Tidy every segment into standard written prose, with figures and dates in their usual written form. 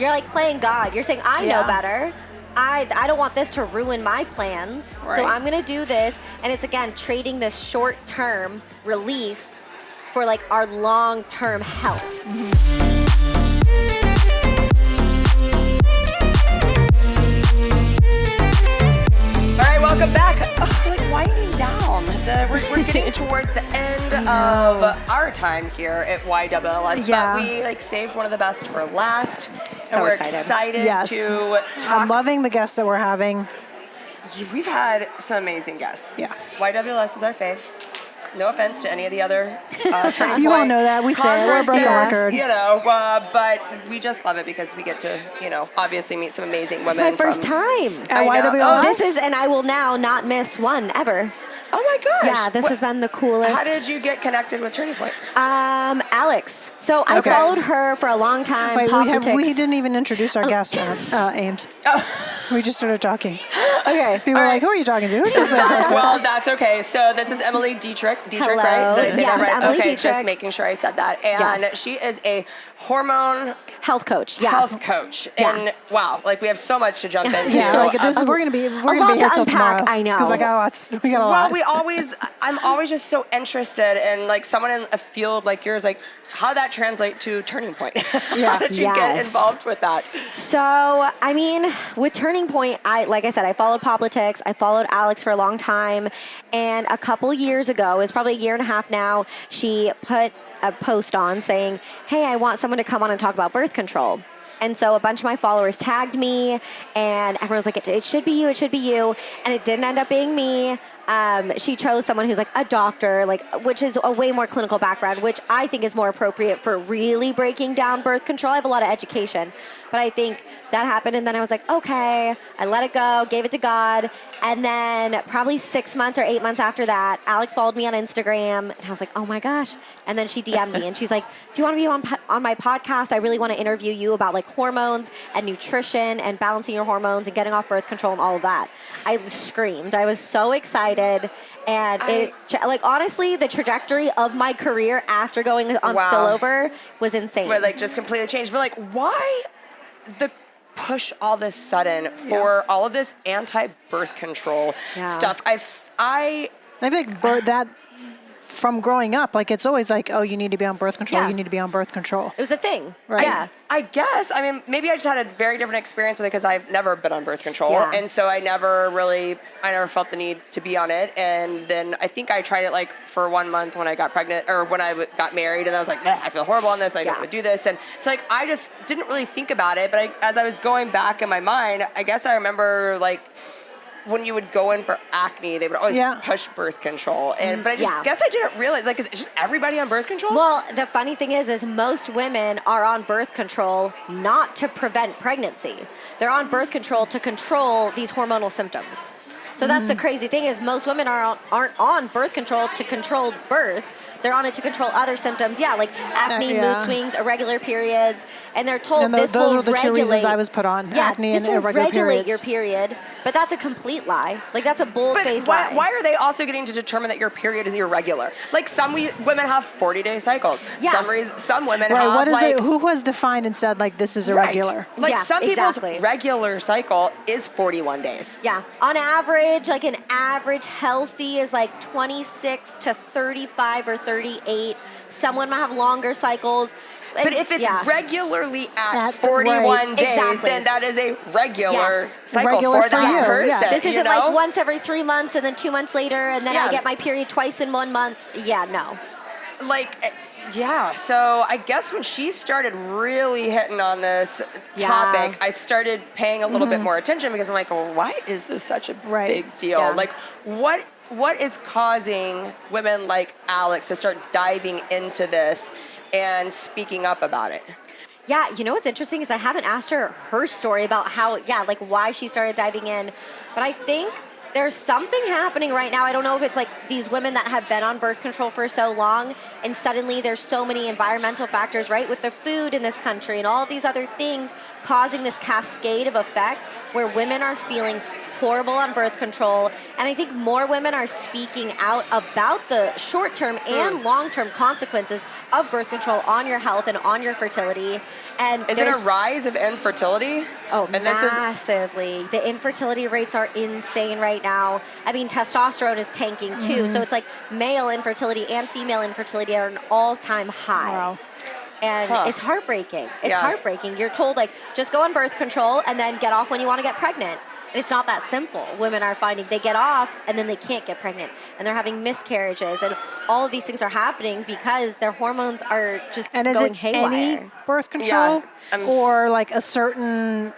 You're like playing God. You're saying, I know better. I don't want this to ruin my plans. Right. So I'm going to do this. And it's, again, trading this short-term relief for, like, our long-term health. All right, welcome back. Oh, we're like winding down. We're getting towards the end of our time here at YWLS, but we like saved one of the best for last. So and we're excited to talk. I'm loving the guests that we're having. We've had some amazing guests. Yeah. YWLS is our fave. No offense to any of the other You all know that. We say it. We're a broken record. You know, but we just love it because we get to, you know, obviously meet some amazing women. It's my first time. At YWLS? This is, and I will now not miss one ever. Oh my gosh. Yeah, this has been the coolest. How did you get connected with Turning Point? Alex. So I followed her for a long time. Wait, we didn't even introduce our guest, Ames. We just started talking. Okay. People were like, who are you talking to? Who's this person? Well, that's okay. So this is Emily Detrick. Hello. Right? Did I say that right? Emily okay, Detrick. Just making sure I said that. And she is a hormone health coach. Health coach. And wow, like we have so much to jump into. Yeah, like this is, we're gonna be here till tomorrow. I know. Because I got lots. We got a lot. Well, I'm always just so interested in like someone in a field like yours, like how that translate to Turning Point. How did you get involved with that? So, I mean, with Turning Point, like I said, I followed Politics. I followed Alex for a long time. And a couple years ago, it's probably a year and a half now, she put a post on saying, hey, I want someone to come on and talk about birth control. And so a bunch of my followers tagged me, and everyone's like, it should be you, it should be you. And it didn't end up being me. She chose someone who's like a doctor, like, which is a way more clinical background, which I think is more appropriate for really breaking down birth control. I have a lot of education, but I think that happened. And then I was like, okay, I let it go, gave it to God. And then probably 6 months or 8 months after that, Alex followed me on Instagram, and I was like, oh my gosh. And then she DM'd me and she's like, do you want to be on my podcast? I really want to interview you about like hormones and nutrition and balancing your hormones and getting off birth control and all of that. I screamed. I was so excited. And like, honestly, the trajectory of my career after going on Spillover was insane. But like just completely changed. But like, why the push all this sudden for all of this anti-birth control stuff? I think that from growing up, like it's always like, oh, you need to be on birth control. You need to be on birth control. It was the thing, right? Yeah. I guess. I mean, maybe I just had a very different experience with it because I've never been on birth control. Yeah. And so I never felt the need to be on it. And then I think I tried it like for 1 month when I got pregnant or when I got married. And I was like, I feel horrible on this. I don't want to do this. And so like, I just didn't really think about it. But as I was going back in my mind, I guess I remember like, when you would go in for acne, they would always push birth control. But I just guess I didn't realize, like, is it just everybody on birth control? Well, the funny thing is most women are on birth control not to prevent pregnancy. They're on birth control to control these hormonal symptoms. So that's the crazy thing is most women aren't on birth control to control birth. They're on it to control other symptoms. Yeah, like acne, mood swings, irregular periods. And they're told this will regulate. Those are the 2 reasons I was put on, acne and irregular periods. This will regulate your period. But that's a complete lie. Like, that's a bold-faced lie. Why are they also getting to determine that your period is irregular? Like, some women have 40-day cycles. Yeah. Some women have, who was defined and said, like, this is irregular? Right. Like, some people's regular cycle is 41 days. Yeah. On average, like, an average healthy is, like, 26 to 35 or 38. Some women have longer cycles. But if it's regularly at 41 days, then that is a regular cycle for that person. Yeah. This isn't like once every 3 months and then 2 months later and then I get my period twice in 1 month. Yeah, no. Like, so I guess when she started really hitting on this topic, I started paying a little bit more attention because I'm like, well, why is this such a big deal? Yeah. Like, what is causing women like Alex to start diving into this and speaking up about it? Yeah, you know what's interesting is I haven't asked her story about how, like why she started diving in. But I think there's something happening right now. I don't know if it's like these women that have been on birth control for so long and suddenly there's so many environmental factors, right, with the food in this country and all these other things causing this cascade of effects where women are feeling horrible on birth control. And I think more women are speaking out about the short-term and long-term consequences of birth control on your health and on your fertility. And is it a rise of infertility? Oh, and massively. The infertility rates are insane right now. I mean, testosterone is tanking too. So it's like male infertility and female infertility are an all-time high. Wow. And it's heartbreaking. It's heartbreaking. You're told, like, just go on birth control and then get off when you want to get pregnant. And it's not that simple. Women are finding they get off and then they can't get pregnant. And they're having miscarriages. And all of these things are happening because their hormones are just And is going it haywire. any birth control? Or like a certain,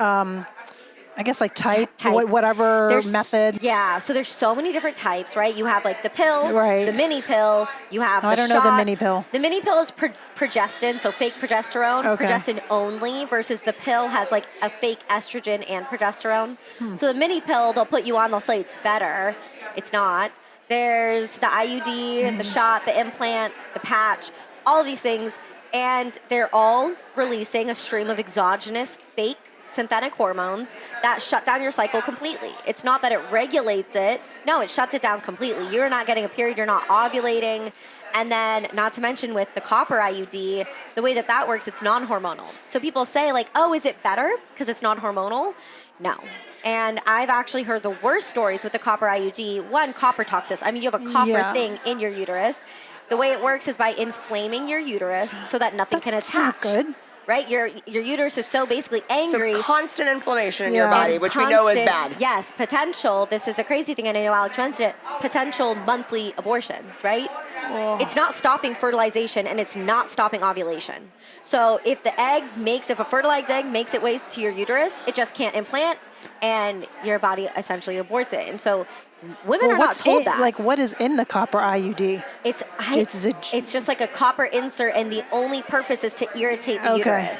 I guess like type. Whatever method? Yeah, so there's so many different types, right? You have like the pill, Right. the mini pill, you have I the don't shot. know the mini pill. The mini pill is progestin, so fake progesterone, Okay. progestin only, versus the pill has like a fake estrogen and progesterone. So the mini pill, they'll put you on, they'll say it's better. It's not. There's the IUD, the shot, the implant, the patch, all of these things, and they're all releasing a stream of exogenous fake synthetic hormones that shut down your cycle completely. It's not that it regulates it. No, it shuts it down completely. You're not getting a period. You're not ovulating. And then, not to mention with the copper IUD, the way that that works, it's non-hormonal. So people say like, oh, is it better because it's non-hormonal? No. And I've actually heard the worst stories with the copper IUD. One, copper toxicity. I mean, you have a copper thing in your uterus. The way it works is by inflaming your uterus so that nothing can attach. That's not good. Right? Your uterus is so basically angry. So constant inflammation in your body, which we know is bad. Yes, potential. This is the crazy thing, and I know Alex mentioned it, potential monthly abortions, right? It's not stopping fertilization, and it's not stopping ovulation. So if a fertilized egg makes its way to your uterus, it just can't implant, and your body essentially aborts it. And so women are not told that. Like, what is in the copper IUD? It's just like a copper insert, and the only purpose is to irritate the uterus.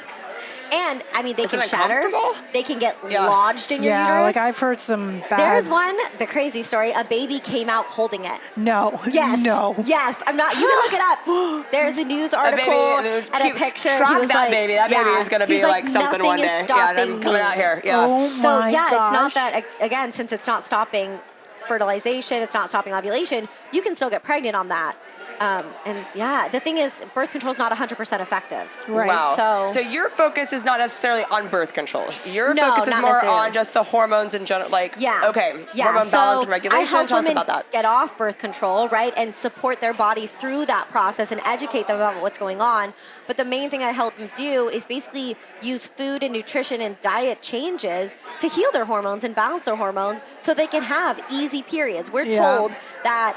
And, I mean, they can shatter. They can get lodged in your uterus. Yeah, like I've heard some bad... There's one, the crazy story, a baby came out holding it. No. Yes. No. Yes. I'm not... You can look it up. There's a news article and a picture. Track that baby. That baby is going to be like something one day. Yeah, them coming out here. Yeah. Oh so, my yeah, gosh. it's not that... Again, since it's not stopping fertilization, it's not stopping ovulation, you can still get pregnant on that. And yeah, the thing is, birth control is not 100% effective. Right. Wow. So your focus is not necessarily on birth control. Your focus is more on just the hormones in general. Like, hormone balance and regulation. Tell us about that. Get off birth control, right, and support their body through that process and educate them about what's going on. But the main thing I help them do is basically use food and nutrition and diet changes to heal their hormones and balance their hormones so they can have easy periods. We're told that,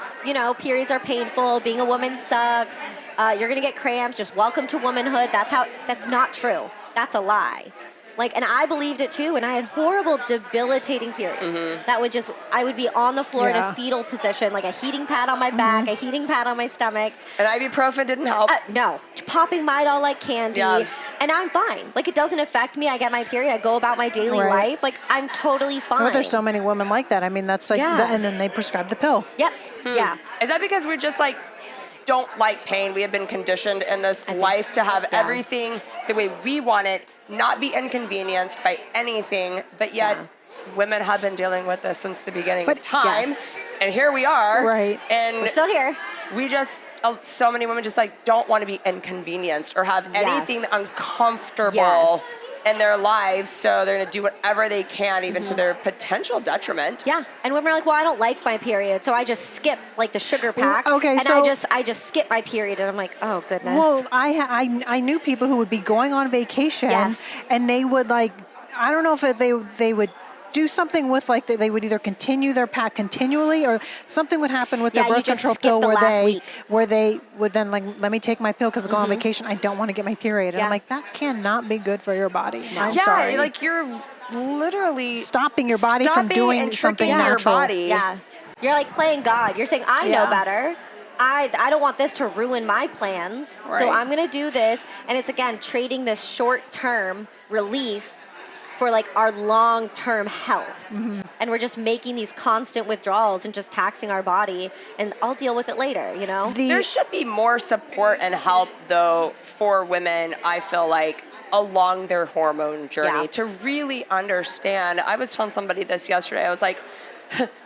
periods are painful, being a woman sucks, you're gonna get cramps, just welcome to womanhood. That's not true. That's a lie. And I believed it too, and I had horrible, debilitating periods. I would be on the floor in a fetal position, like a heating pad on my back, a heating pad on my stomach. And ibuprofen didn't help? No. Popping Midol like candy. Yeah. And I'm fine. It doesn't affect me. I get my period. I go about my daily life. I'm totally fine. But there's so many women like that. I mean, that's and then they prescribe the pill. Yep. Yeah. Is that because we're just don't like pain? We have been conditioned in this life to have everything the way we want it, not be inconvenienced by anything, but yet women have been dealing with this since the beginning of time. And here we are. Right. And we're still here. We just, so many women just don't want to be inconvenienced or have anything uncomfortable in their lives, so they're going to do whatever they can, even to their potential detriment. Yeah, and women are like, well, I don't like my period, so I just skip the sugar pack. Okay, and so I just skip my period, and I'm like, oh goodness. Well, I knew people who would be going on vacation, and they would I don't know if they would do something with they would either continue their pack continually or something would happen with their birth control pill where they would then let me take my pill because we're going on vacation. I don't want to get my period. And I'm like, that cannot be good for your body. No. I'm sorry. You're literally stopping your body from doing something natural. Your body. Yeah. You're playing God. You're saying, I know better. I don't want this to ruin my plans. Right. So I'm going to do this. And it's, again, trading this short-term relief for our long-term health. And we're just making these constant withdrawals and just taxing our body, and I'll deal with it later, There should be more support and help, though, for women, I feel along their hormone journey Yeah. to really understand. I was telling somebody this yesterday. I was like,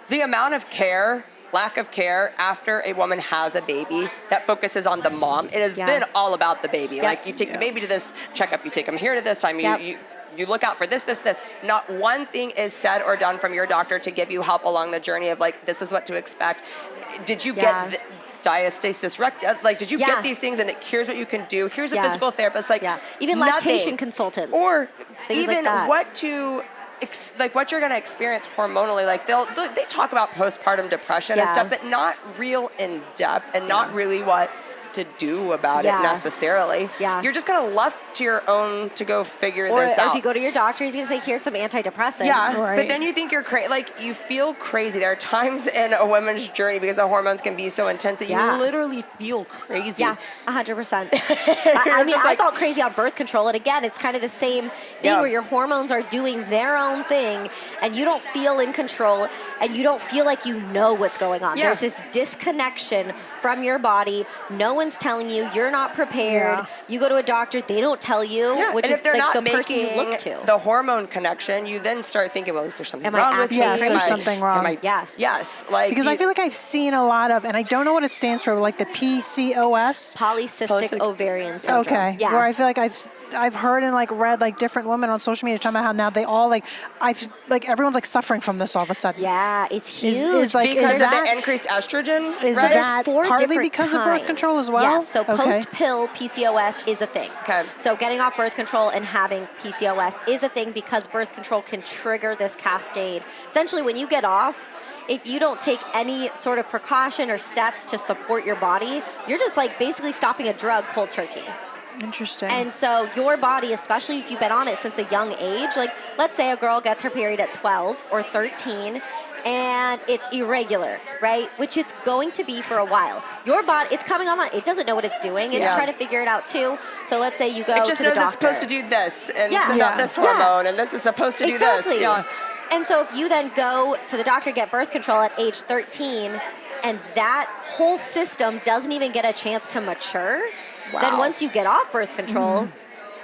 the amount of care, lack of care after a woman has a baby that focuses on the mom. It has been all about the baby. Yep. Like you take the baby to this checkup, you take them here to this time, Yep. you look out for this. Not one thing is said or done from your doctor to give you help along the journey of like, this is what to expect. Did you get diastasis recti? Like, did you get these things and here's what you can do? Here's a physical therapist. Like, even nothing. lactation consultants. Or things even like that. what you're going to experience hormonally. Like they talk about postpartum depression and stuff, but not real in depth and not really what to do about it necessarily. Yeah. You're just kind of left to your own to go figure or this out. if you go to your doctor, he's going to say, here's some antidepressants. Yeah, Right. but then you think you're crazy. Like, you feel crazy. There are times in a woman's journey because the hormones can be so intense that you literally feel crazy. Yeah, 100%. I mean, I felt crazy on birth control. And again, it's kind of the same thing where your hormones are doing their own thing and you don't feel in control and you don't feel like you know what's going on. There's this disconnection from your body. No one's telling you. You're not prepared. You go to a doctor, they don't tell you, which and is if they're like not the person you making look to. the hormone connection, you then start thinking, well, is there something Am I wrong with me? actually Yes, there's something wrong. Yes. Like, Because I feel like I've seen a lot of, and I don't know what it stands for, like the PCOS. Polycystic ovarian syndrome. Okay. Yeah. Where I feel like I've heard and like read like different women on social media talking about how now they all everyone's like suffering from this all of a sudden. Yeah, it's huge. Is because of that, the increased estrogen, is right? that There's 4 partly different because of birth kinds. control as well? Yes, so post-pill PCOS is a thing. Okay. So getting off birth control and having PCOS is a thing because birth control can trigger this cascade. Essentially, when you get off, if you don't take any sort of precaution or steps to support your body, you're just like basically stopping a drug cold turkey. Interesting. And so your body, especially if you've been on it since a young age, like let's say a girl gets her period at 12 or 13 and it's irregular, right? Which it's going to be for a while. Your body, it's coming online. It doesn't know what it's doing. It's trying to figure it out too. So let's say you go to the doctor. It just knows it's supposed to do this and send out this hormone and this is supposed to do this. Yeah. And so if you then go to the doctor, get birth control at age 13, and that whole system doesn't even get a chance to mature, then once you get off birth control,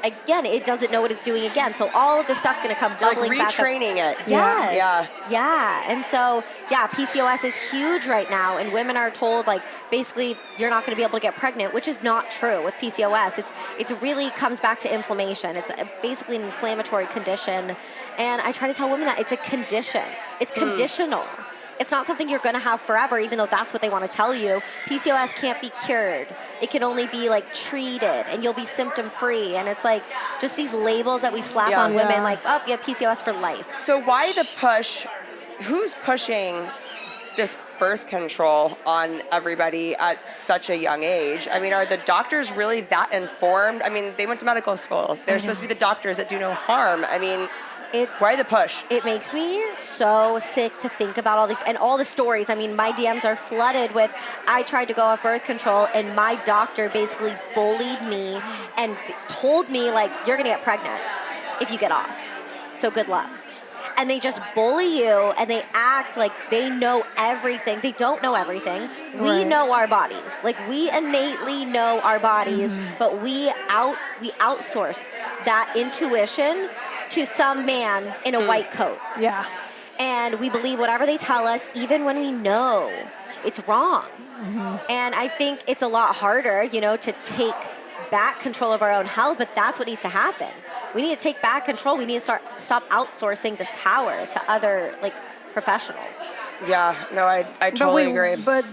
again, it doesn't know what it's doing again. So all of this stuff's going to come bubbling back up. Retraining it. Yes. Yeah. And so, PCOS is huge right now, and women are told, like, basically, you're not going to be able to get pregnant, which is not true with PCOS. It's really comes back to inflammation. It's basically an inflammatory condition. And I try to tell women that it's a condition. It's conditional. It's not something you're going to have forever, even though that's what they want to tell you. PCOS can't be cured. It can only be like treated, and you'll be symptom free. And it's like just these labels that we slap on women, like, oh, you have PCOS for life. So why the push? Who's pushing this birth control on everybody at such a young age? I mean, are the doctors really that informed? I mean, they went to medical school. They're supposed to be the doctors that do no harm. I mean, why the push? It makes me so sick to think about all these and all the stories. I mean, my DMs are flooded with, I tried to go off birth control and my doctor basically bullied me and told me, like, you're going to get pregnant if you get off. So good luck. And they just bully you and they act like they know everything. They don't know everything. We know our bodies. Like, we innately know our bodies, but we outsource that intuition to some man in a white coat. Yeah. And we believe whatever they tell us, even when we know it's wrong. And I think it's a lot harder, to take back control of our own health, but that's what needs to happen. We need to take back control. We need to stop outsourcing this power to other, professionals. Yeah, no, I totally agree. But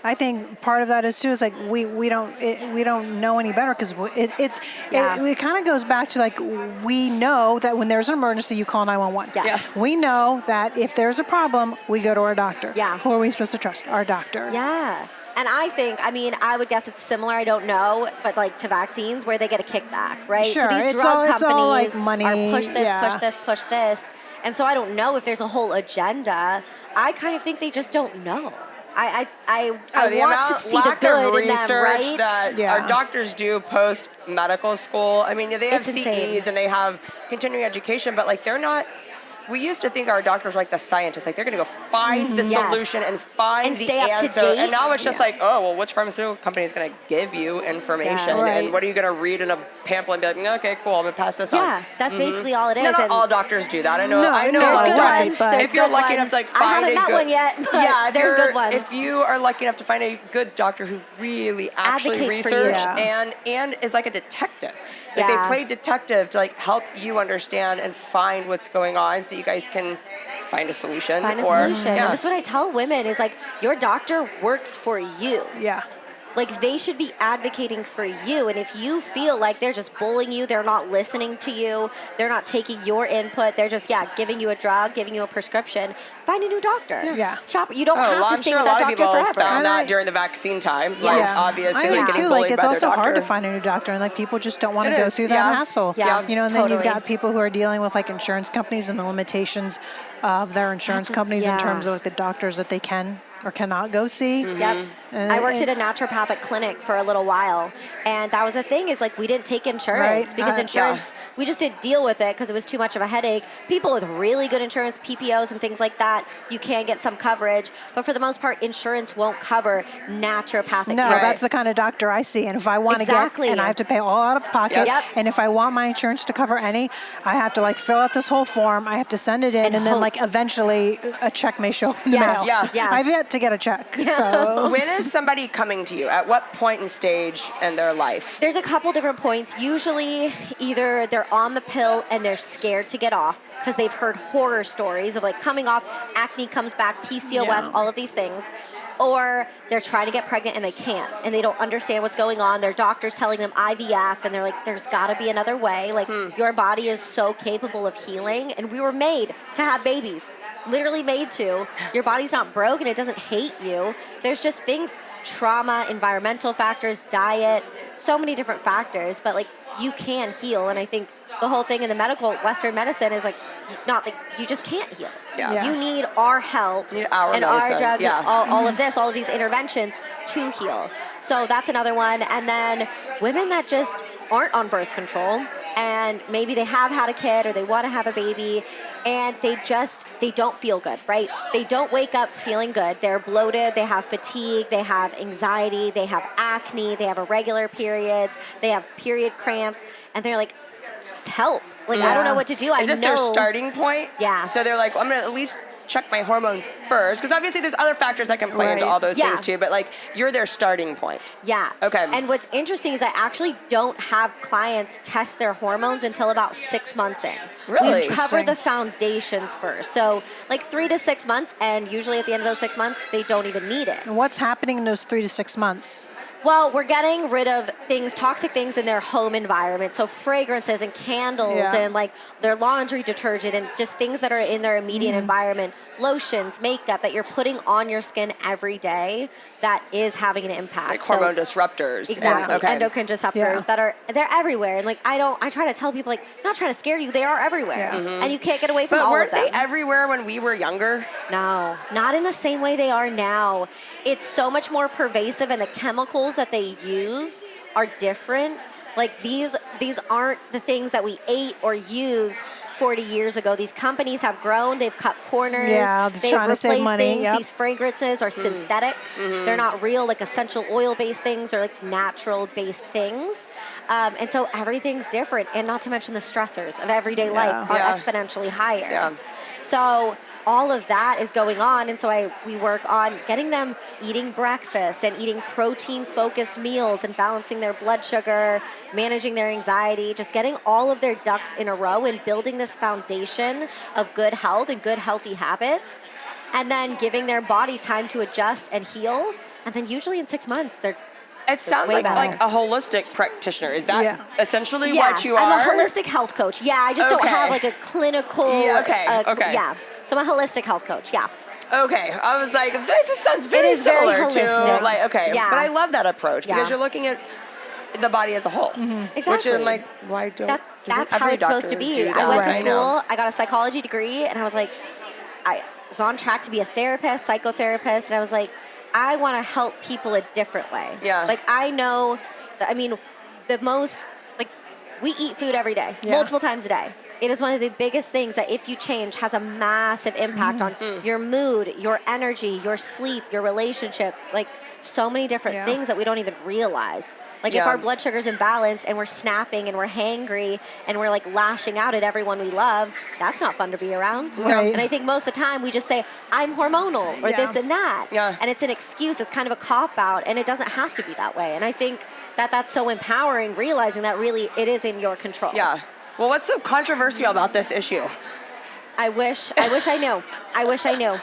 I think part of that is too is like we don't know any better because it kind of goes back to like we know that when there's an emergency you call 911. Yes. We know that if there's a problem we go to our doctor. Yeah. Who are we supposed to trust? Our doctor. Yeah. And I would guess it's similar, I don't know, but like to vaccines where they get a kickback, right? Sure. So these It's drug all companies like money. are push this, Yeah. push this, push this. And so I don't know if there's a whole agenda. I kind of think they just don't know. I want to see the good in them, right? That our doctors do post medical school. I mean, they have It's CEs insane. and they have continuing education, but like they're not we used to think our doctors were like the scientists, like they're going to go find the Yes. solution and find And the stay up to answer. date. And now it's just like, oh, well, which pharmaceutical company is going to give you information? Yeah. Right. And what are you going to read in a pamphlet and be like, okay, cool, I'm going to pass this on. Yeah, that's basically all it is. No, not and all doctors do that. I know. No, I know. there's a good lot. ones. There's If you're good lucky enough ones. to like I find haven't a met good one yet, but yeah, there's good ones. If you are lucky enough to find a good doctor who really actually Advocates for you. researched Yeah. and is like a detective. Like Yeah. they play detective to like help you understand and find what's going on so you guys can find a solution. Find a or, solution. Yeah. And that's what I tell women is like, your doctor works for you. Yeah. Like they should be advocating for you. And if you feel like they're just bullying you, they're not listening to you, they're not taking your input, they're just, giving you a drug, giving you a prescription, find a new doctor. Yeah. Shop. You don't have well, to I'm stay sure a with that lot of doctor people forever. found that Right. during the vaccine time. Yeah. Like, Yeah. obviously, I like think getting too, bullied like it's by also their hard to doctor. find a new doctor, and like people just don't want It to go is, through that yeah. hassle. Yeah, You know, and then totally. you've got people who are dealing with like insurance companies and the limitations of their insurance companies in terms of like the doctors that they can or cannot go see. Yep. I worked at a naturopathic clinic for a little while, and that was the thing is like we didn't take insurance Right. because insurance, we just didn't deal with it because it was too much of a headache. People with really good insurance, PPOs and things like that, you can get some coverage, but for the most part, insurance won't cover naturopathic No, care. that's the kind of doctor I see. And if I want to Exactly. get, and I have to pay all out of pocket, Yep. and if I want my insurance to cover any, I have to like fill out this whole form. I have to send it in, And and then hope. like eventually a check may show up in the Yeah, mail. yeah. I've yet to get a check. So When is somebody coming to you? At what point and stage in their life? There's a couple different points. Usually, either they're on the pill and they're scared to get off because they've heard horror stories of like coming off, acne comes back, PCOS, Yeah. all of these things. Or they're trying to get pregnant and they can't, and they don't understand what's going on. Their doctor's telling them IVF, and they're like, there's got to be another way. Like, your body is so capable of healing, and we were made to have babies. Literally made to. Your body's not broken. It doesn't hate you. There's just things, trauma, environmental factors, diet, so many different factors, but like you can heal. And I think the whole thing in the medical Western medicine is like not like you just can't heal. Yeah. You need our help You need our and medicine. our drugs, Yeah. and all of this, all of these interventions to heal. So that's another one. And then women that just aren't on birth control and maybe they have had a kid or they want to have a baby and they don't feel good, right? They don't wake up feeling good. They're bloated, they have fatigue, they have anxiety, they have acne, they have irregular periods, they have period cramps, and they're like, just help. Like, I don't know what to do. Is this their starting point? Yeah. So they're like, well, I'm going to at least check my hormones first, because obviously there's other factors that can play into Right. all those Yeah. things too, but like you're their starting point. Yeah. Okay. And what's interesting is I actually don't have clients test their hormones until about 6 months in. Really? We cover Interesting. the foundations first. So like 3 to 6 months, and usually at the end of those 6 months, they don't even need it. what's happening in those 3 to 6 months? Well, we're getting rid of things, toxic things in their home environment. So fragrances and candles Yeah. and like their laundry detergent and just things that are in their immediate environment, lotions, makeup that you're putting on your skin every day that is having an impact. Like So- hormone disruptors. Exactly. Okay. Endocrine disruptors Yeah. they're everywhere. And like I try to tell people like, I'm not trying to scare you, they are everywhere. Yeah. And you can't get away from But all weren't of them. they everywhere when we were younger? No, not in the same way they are now. It's so much more pervasive, and the chemicals that they use are different. Like these aren't the things that we ate or used 40 years ago. These companies have grown, they've cut corners, Yeah, they're they've trying to save replaced money, things. yep. These fragrances are synthetic. They're not real, like essential oil-based things or like natural-based things. And so everything's different, and not to mention the stressors of everyday life are Yeah. exponentially higher. Yeah. So all of that is going on, and so we work on getting them eating breakfast and eating protein-focused meals and balancing their blood sugar, managing their anxiety, just getting all of their ducks in a row and building this foundation of good health and good healthy habits, and then giving their body time to adjust and heal, and then usually in 6 months they're It sounds way like better. a holistic practitioner. Is that Yeah. essentially what you are? I'm a holistic health coach. Yeah, I just don't Okay. have like a clinical. Yeah, okay, okay. Yeah, so I'm a holistic health coach. Yeah. Okay, I was like, that just sounds very is very similar to holistic. like, okay, Yeah. but I love that approach because Yeah. you're looking at the body as a whole. Which Exactly. I'm like, why don't That's doesn't how every it's supposed to doctor be. do I that? went to I know. school, I got a psychology degree, and I was like, I was on track to be a therapist, psychotherapist, and I was like, I want to help people a different way. Yeah. Like I know, the most, like we eat food every day, Yeah. multiple times a day. it is one of the biggest things that if you change has a massive impact on your mood, your energy, your sleep, your relationships, like so many different things that we don't even realize. Like if our blood sugar's imbalanced and we're snapping and we're hangry and we're like lashing out at everyone we love, that's not fun to be around. Right. And I think most of the time we just say, I'm hormonal or this and that. Yeah. And it's an excuse. It's kind of a cop-out, and it doesn't have to be that way. And I think that that's so empowering, realizing that really it is in your control. Yeah. Well, what's so controversial about this issue? I wish I knew. I wish I knew.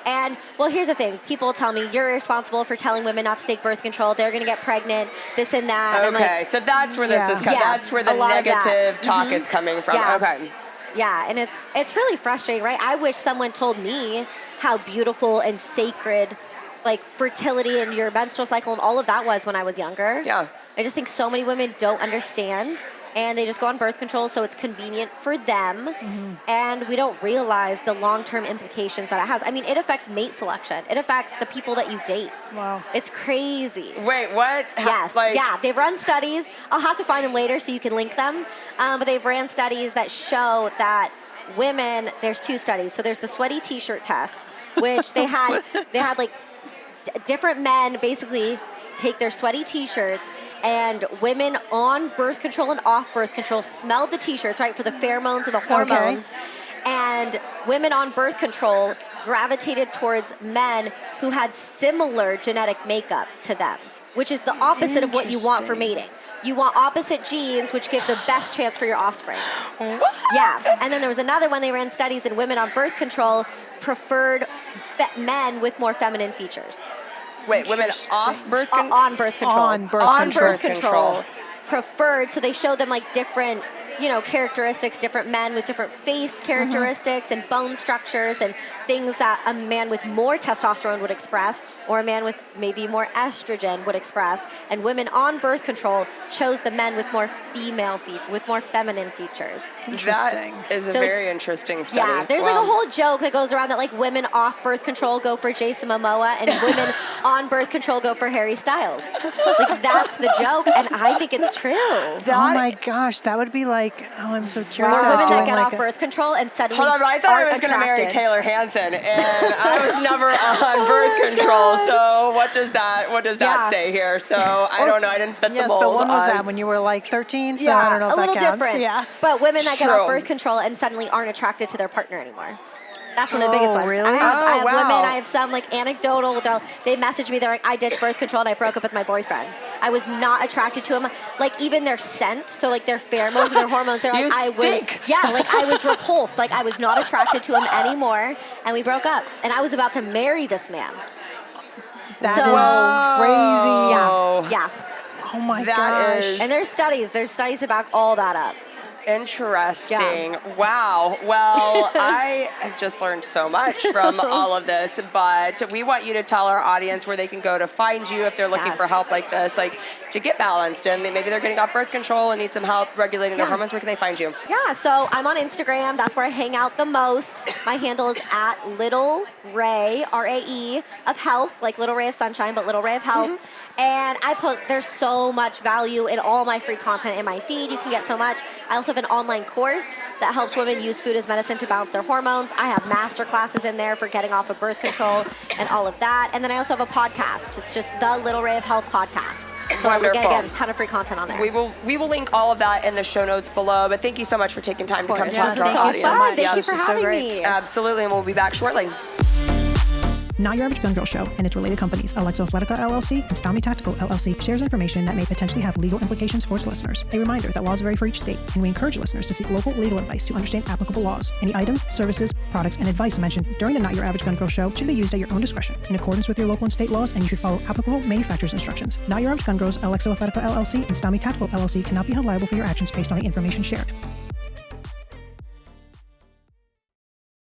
And, well, here's the thing. People tell me, you're responsible for telling women not to take birth control. They're going to get pregnant, this and that. And Okay, like, so that's where this is coming. That's where the negative talk is coming from. Yeah. Okay. Yeah, and it's really frustrating, right? I wish someone told me how beautiful and sacred, like, fertility and your menstrual cycle and all of that was when I was younger. Yeah. I just think so many women don't understand, and they just go on birth control so it's convenient for them, and we don't realize the long-term implications that it has. I mean, it affects mate selection. It affects the people that you date. Wow. It's crazy. Wait, what? Yes, they've run studies. I'll have to find them later so you can link them, but they've ran studies that show that women, there's 2 studies. So there's the sweaty t-shirt test, which they had like different men basically take their sweaty t-shirts, and women on birth control and off birth control smelled the t-shirts, right, for the pheromones and the hormones. And women on birth control gravitated towards men who had similar genetic makeup to them, which is the opposite of what you want for mating. You want opposite genes, which give the best chance for your offspring. What? Yeah. And then there was another one, they ran studies, and women on birth control preferred men with more feminine features. Wait, women off birth control? On birth control. On birth birth control. control. Preferred, so they showed them like different, characteristics, different men with different face characteristics and bone structures and things that a man with more testosterone would express or a man with maybe more estrogen would express. And women on birth control chose the men with more with more feminine features. Interesting. That is a very interesting study. Yeah, there's like a whole joke that goes around that like women off birth control go for Jason Momoa and women on birth control go for Harry Styles. Like that's the joke, and I think it's true. Oh my gosh, that would be like, I'm so curious. Or about women that doing get like off birth control and suddenly Hold on, but I thought I was going to marry attracted. Taylor Hanson, and I was never on birth control. So what does that say here? So I don't know. I didn't fit the Yes, mold. but when was on- that? When you were like 13? So I don't know if a that little counts. different. Yeah. But women that get True. off birth control and suddenly aren't attracted to their partner anymore. That's one of the biggest ones. Really? I have wow. women, I have some like anecdotal, they message me, they're like, I ditched birth control and I broke up with my boyfriend. I was not attracted to him. Like even their scent, so like their pheromones and their hormones, they're like, I was repulsed. Like I was not attracted to him anymore, and we broke up. And I was about to marry this man. That So- is crazy. Yeah. Oh my That gosh. is- And there's studies to back all that up. Interesting. Wow. Well, I have just learned so much from all of this, but we want you to tell our audience where they can go to find you if they're looking for help like this, like to get balanced, and maybe they're getting off birth control and need some help regulating their hormones. Where can they find you? Yeah, so I'm on Instagram. That's where I hang out the most. My handle is at littlerae, R-A-E, of health, like Little Ray of Sunshine, but Little Ray of Health. And I there's so much value in all my free content in my feed. You can get so much. I also have an online course that helps women use food as medicine to balance their hormones. I have master classes in there for getting off of birth control and all of that. And then I also have a podcast. It's just the Little Ray of Health podcast. So Wonderful. again, a ton of free content on there. We will link all of that in the show notes below. But thank you so much for taking time to come This talk is to our so audience. fun. Thank you This for is so having great. me. Absolutely, and we'll be back shortly. Not Your Average Gun Girl Show and its related companies, Alexo Athletica LLC and Stami Tactical LLC, shares information that may potentially have legal implications for its listeners. A reminder that laws vary for each state, and we encourage listeners to seek local legal advice to understand applicable laws. Any items, services, products, and advice mentioned during the Not Your Average Gun Girl Show should be used at your own discretion in accordance with your local and state laws, and you should follow applicable manufacturer's instructions. Not Your Average Gun Girls, Alexo Athletica LLC, and Stami Tactical LLC cannot be held liable for your actions based on the information shared.